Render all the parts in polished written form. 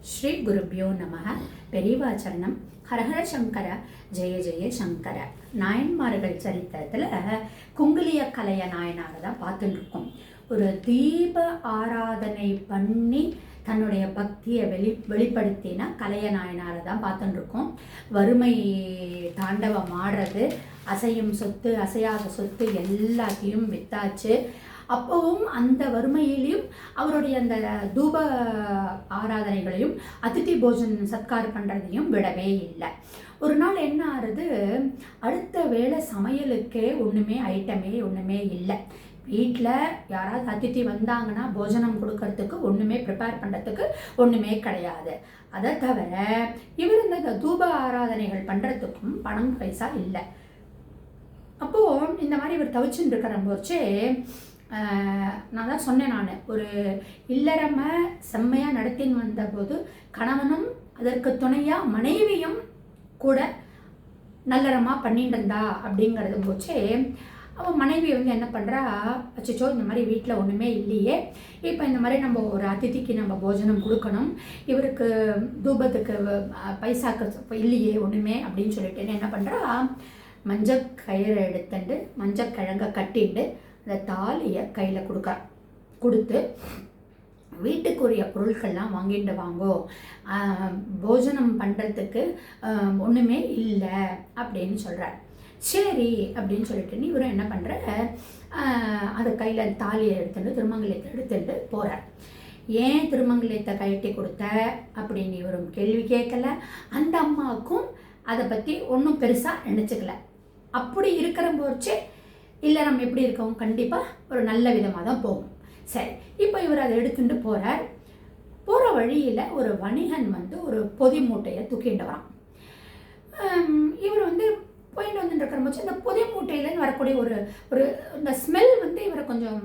ஸ்ரீ குருபியோ நமக. பெரியவாச்சரணம். ஹரஹர சங்கர, ஜெய ஜெய சங்கர. நாயன்மார்கள் சரித்திரத்தில் குங்குலிய கலைய நாயனாக தான் பார்த்துட்டு இருக்கோம். ஒரு தீப ஆராதனை பண்ணி தன்னுடைய பக்தியை வெளிப்படுத்தினா கலைய நாயனாரை தான் பார்த்துட்டு இருக்கோம். வறுமை தாண்டவம் ஆடுறது, அசையும் சொத்து அசையாத சொத்து எல்லாத்தையும் வித்தாச்சு. அப்போவும் அந்த வறுமையிலையும் அவருடைய அந்த தூப ஆராதனைகளையும் அதிதி போஜன் சத்காரம் பண்ணுறதையும் விடவே இல்லை. ஒரு நாள் என்ன ஆறுது, அடுத்த வேளை சமையலுக்கே ஐட்டமே ஒன்றுமே இல்லை. வீட்டில் யாராவது அதித்தி வந்தாங்கன்னா போஜனம் கொடுக்கறதுக்கு ஒன்றுமே ப்ரிப்பேர் பண்ணுறதுக்கு ஒன்றுமே கிடையாது. அதை தவிர இவர் இந்த தூப ஆராதனைகள் பண்ணுறதுக்கும் பணம் பைசா இல்லை. அப்போது இந்த மாதிரி இவர் தவிச்சுட்டு இருக்கிற போச்சே, நான் தான் சொன்னேன், நான் ஒரு இல்லறமை செம்மையாக நடத்தின்னு வந்தபோது கணவனும் அதற்கு துணையாக மனைவியும் கூட நல்லறமாக பண்ணிட்டு இருந்தா அப்படிங்கிறது போச்சே. அவன் மனைவி என்ன பண்ணுறா, அச்சோ இந்த மாதிரி வீட்டில் ஒன்றுமே இல்லையே, இப்போ இந்த மாதிரி நம்ம ஒரு அதிதிக்கு நம்ம போஜனம் கொடுக்கணும், இவருக்கு தூபத்துக்கு பைசாக்கு இல்லையே ஒன்றுமே அப்படின்னு சொல்லிட்டு என்ன பண்ணுறா, மஞ்சக்கயிறை எடுத்துட்டு மஞ்சக்கிழங்க கட்டிட்டு அந்த தாலியை கையில் கொடுத்து வீட்டுக்குரிய பொருட்கள்லாம் வாங்கிட்டு வாங்கோ, போஜனம் பண்ணுறதுக்கு ஒன்றுமே இல்லை அப்படின்னு சொல்கிறார். சரி அப்படின்னு சொல்லிட்டு இவரும் என்ன பண்ணுற, அதை கையில் தாலியை எடுத்துட்டு திருமங்கலத்தை எடுத்துட்டு போகிறார். ஏன் திருமங்கலத்தை கழட்டி கொடுத்த அப்படின்னு இவரும் கேள்வி கேட்கல. அந்த அம்மாவுக்கும் அதை பற்றி ஒன்றும் பெருசாக நினச்சிக்கல. அப்படி இருக்கிற போச்சே இல்லை, நம்ம எப்படி இருக்கோம், கண்டிப்பாக ஒரு நல்ல விதமாக தான் போகும். சரி, இப்போ இவர் அதை எடுத்துட்டு போகிறார். போகிற வழியில் ஒரு வணிகன் ஒரு பொதி மூட்டையை தூக்கிட்டு வரான். இவர் போயிட்டு வந்துட்டு இருக்கிற போச்சு இந்த பொதி மூட்டையிலேருந்து வரக்கூடிய ஒரு இந்த ஸ்மெல் இவரை கொஞ்சம்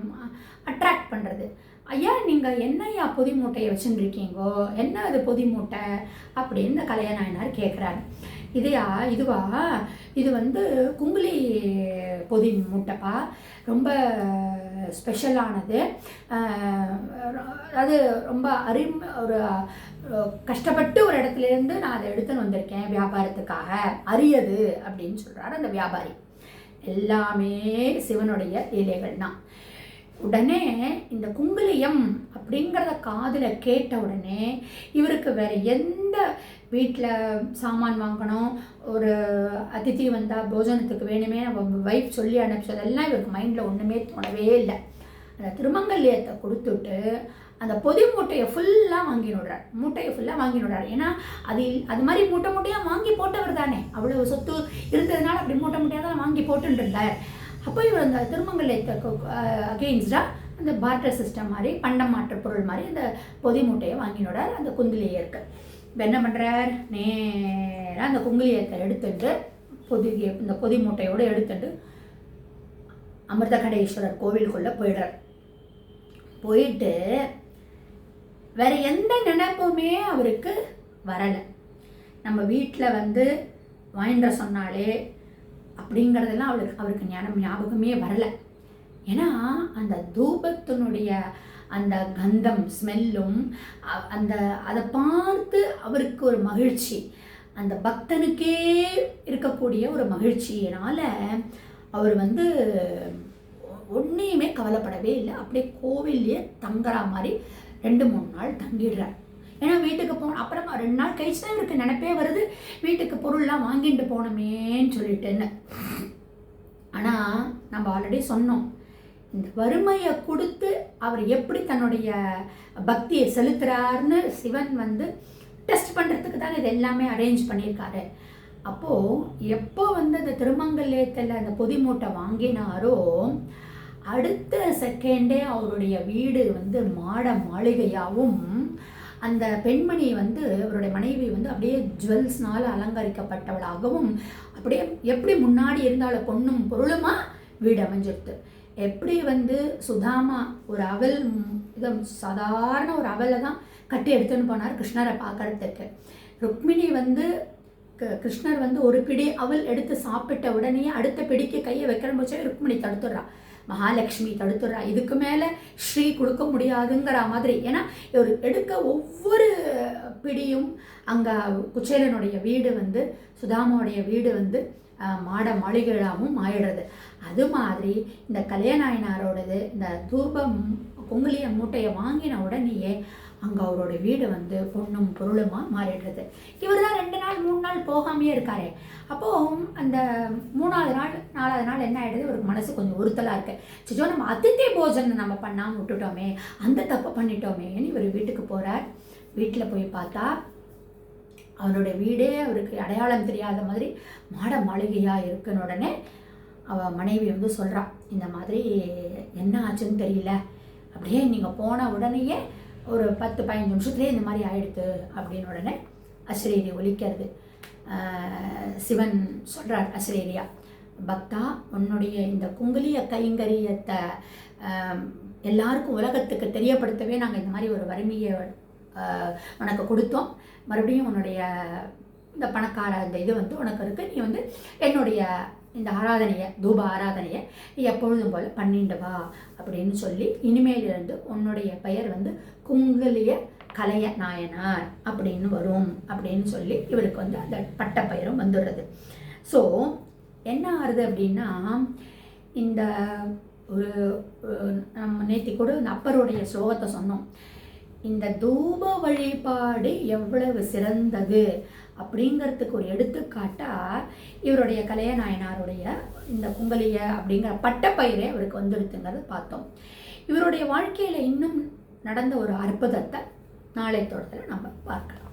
அட்ராக்ட் பண்ணுறது. ஐயா, நீங்கள் என்னையா பொதி மூட்டையை வச்சுருக்கீங்கோ, என்ன அது பொதி மூட்டை அப்படின்னு இந்த கலைய நாயனார் கேட்குறாரு. இதுவா இது குங்குலி பொதி மூட்டைப்பா, ரொம்ப ஸ்பெஷலானது, அது ரொம்ப ஒரு கஷ்டப்பட்டு ஒரு இடத்துலேருந்து நான் அதை எடுத்துன்னு வந்திருக்கேன் வியாபாரத்துக்காக, அரியது அப்படின்னு சொல்கிறார் அந்த வியாபாரி. எல்லாமே சிவனுடைய லீலைகள் தான். உடனே இந்த குங்குலியம் அப்படிங்கிறத காதில் கேட்ட உடனே இவருக்கு வேறு எந்த வீட்டில் சாமான் வாங்கணும், ஒரு அதித்தி வந்தால் போஜனத்துக்கு வேணுமே நம்ம வைஃப் சொல்லி அனுப்பிச்சதெல்லாம் இவருக்கு மைண்டில் ஒன்றுமே தோணவே இல்லை. அந்த திருமங்கல்யத்தை கொடுத்துட்டு அந்த பொதி மூட்டையை ஃபுல்லாக வாங்கினுடுறார். ஏன்னா அது மாதிரி மூட்டையாக வாங்கி போட்டவர் தானே, அவ்வளோ சொத்து இருந்ததுனால அப்படி மூட்டையாக தான் வாங்கி போட்டுருந்தார். அப்போ இவர் அந்த திருமங்கலத்துக்கு அகெயின்ஸ்டாக அந்த பார்ட்டர் சிஸ்டம் மாதிரி பண்டம் மாற்று பொருள் மாதிரி அந்த பொதி மூட்டையை வாங்கினோடார் அந்த குங்குலியருக்கு. இப்போ என்ன பண்ணுறார், நேராக அந்த குங்குலியத்தை எடுத்துட்டு இந்த பொதி மூட்டையோடு எடுத்துட்டு அமிர்த கடேஸ்வரர் கோவிலுக்குள்ளே போயிட்டு வேற எந்த நினைப்புமே அவருக்கு வரலை. நம்ம வீட்டில் வாங்கிட சொன்னாலே அப்படிங்கிறதெல்லாம் அவருக்கு ஞாபகமே வரலை. ஏன்னா அந்த தூபத்தினுடைய அந்த கந்தம் ஸ்மெல்லும் அதை பார்த்து அவருக்கு ஒரு மகிழ்ச்சி, அந்த பக்தனுக்கே இருக்கக்கூடிய ஒரு மகிழ்ச்சியினால அவர் ஒன்றையுமே கவலைப்படவே இல்லை. அப்படியே கோவில்லையே தங்குற மாதிரி 2-3 நாள் தங்கிடுறார். ஏன்னா வீட்டுக்கு அப்புறம் 2 நாள் கழிச்சு தான் இவருக்கு நினைப்பே வருது, வீட்டுக்கு பொருள்லாம் வாங்கிட்டு போனோமேன்னு சொல்லிட்டுன்னு. ஆனால் நம்ம ஆல்ரெடி சொன்னோம், இந்த வறுமையை கொடுத்து அவர் எப்படி தன்னுடைய பக்தியை செலுத்துறாருன்னு சிவன் டெஸ்ட் பண்ணுறதுக்கு தான் இது எல்லாமே அரேஞ்ச் பண்ணியிருக்காரு. அப்போது எப்போ அந்த திருமங்கல்யத்தில் அந்த பொதி மூட்டை வாங்கினாரோ அடுத்த செகண்டே அவருடைய வீடு மாளிகையாகவும் அந்த பெண்மணி அவருடைய மனைவி அப்படியே ஜுவல்ஸ்னால் அலங்கரிக்கப்பட்டவளாகவும் அப்படியே எப்படி முன்னாடி இருந்தாலும் பொண்ணும் பொருளுமா வீடு அமைஞ்சிருது. எப்படி சுதாமா ஒரு அவல் சாதாரண ஒரு அவலை தான் கட்டி எடுத்துன்னு போனார் கிருஷ்ணரை பார்க்கறதுக்கு. ருக்மிணி கிருஷ்ணர் ஒரு பிடி அவல் எடுத்து சாப்பிட்ட உடனே அடுத்த பிடிக்கு கையை வைக்கிற போச்சே ருக்மிணி தடுத்துடுறா. மகாலட்சுமி தடுத்துடுறா. இதுக்கு மேலே ஸ்ரீ கொடுக்க முடியாதுங்கிற மாதிரி. ஏன்னா இவர் எடுக்க ஒவ்வொரு பிடியும் அங்கே குச்சேலனுடைய வீடு வந்து சுதாமாவுடைய வீடு வந்து மாட மாளிகையாகவும் ஆயிடுறது. அது மாதிரி இந்த கல்யாணாயனாரோடது இந்த தூபம் குங்குலிய மூட்டையை வாங்கின உடனேயே அங்கே அவரோட வீடு வந்து பொண்ணும் பொருளுமாக மாறிடுறது. இவர் தான் 2 நாள் 3 நாள் போகாமையே இருக்காரு. அப்போது அந்த 3ஆவது நாள் 4ஆவது நாள் என்ன ஆகிடுது, இவருக்கு மனசு கொஞ்சம் உறுத்தலாக இருக்குது. சிச்சோ நம்ம அதித்தி போஜனம் நம்ம பண்ணாமல் விட்டுட்டோமே, அந்த தப்பு பண்ணிட்டோமேன்னு இவர் வீட்டுக்கு போகிறார். வீட்டில் போய் பார்த்தா அவருடைய வீடே அவருக்கு அடையாளம் தெரியாத மாதிரி மாட மாளிகையாக இருக்குன்னு உடனே அவள் மனைவி வந்து சொல்கிறான், இந்த மாதிரி என்ன ஆச்சுன்னு தெரியல, அப்படியே நீங்கள் போன உடனேயே ஒரு 10-15 நிமிஷத்துலேயே இந்த மாதிரி ஆயிடுது அப்படின்னு உடனே அஸ்ரீரி ஒலிக்கிறது. சிவன் சொல்கிறார் அஸ்ரீரியா, பக்தா உன்னுடைய இந்த குங்குலிய கைங்கரியத்தை எல்லாருக்கும் உலகத்துக்கு தெரியப்படுத்தவே நாங்கள் இந்த மாதிரி ஒரு வறுமையை உனக்கு கொடுத்தோம். மறுபடியும் உன்னுடைய இந்த பணக்கார இந்த இது வந்து உனக்கு இருக்குது. நீ வந்து என்னுடைய இந்த ஆராதனையை தூப ஆராதனையை நீ எப்பொழுதும் போல் பண்ணிட்டு வா அப்படின்னு சொல்லி இனிமேலிருந்து உன்னுடைய பெயர் வந்து குங்குலிய கலைய நாயனார் அப்படின்னு வரும் அப்படின்னு சொல்லி இவருக்கு வந்து அந்த பட்ட பெயரும் வந்துடுறது. ஸோ என்ன ஆகுது அப்படின்னா, இந்த ஒரு நம்ம நேற்று கூட இந்த அப்பருடைய ஸ்லோகத்தை சொன்னோம். இந்த தூப வழிபாடு எவ்வளவு சிறந்தது அப்படிங்கிறதுக்கு ஒரு எடுத்துக்காட்டாக இவருடைய கலையநாயனாருடைய இந்த குங்கலிய அப்படிங்கிற பட்டப்பயிரே அவருக்கு வந்துடுத்துங்கிறத பார்த்தோம். இவருடைய வாழ்க்கையில் இன்னும் நடந்த ஒரு அற்புதத்தை நாளை தொடர்ந்து நம்ம பார்க்கலாம்.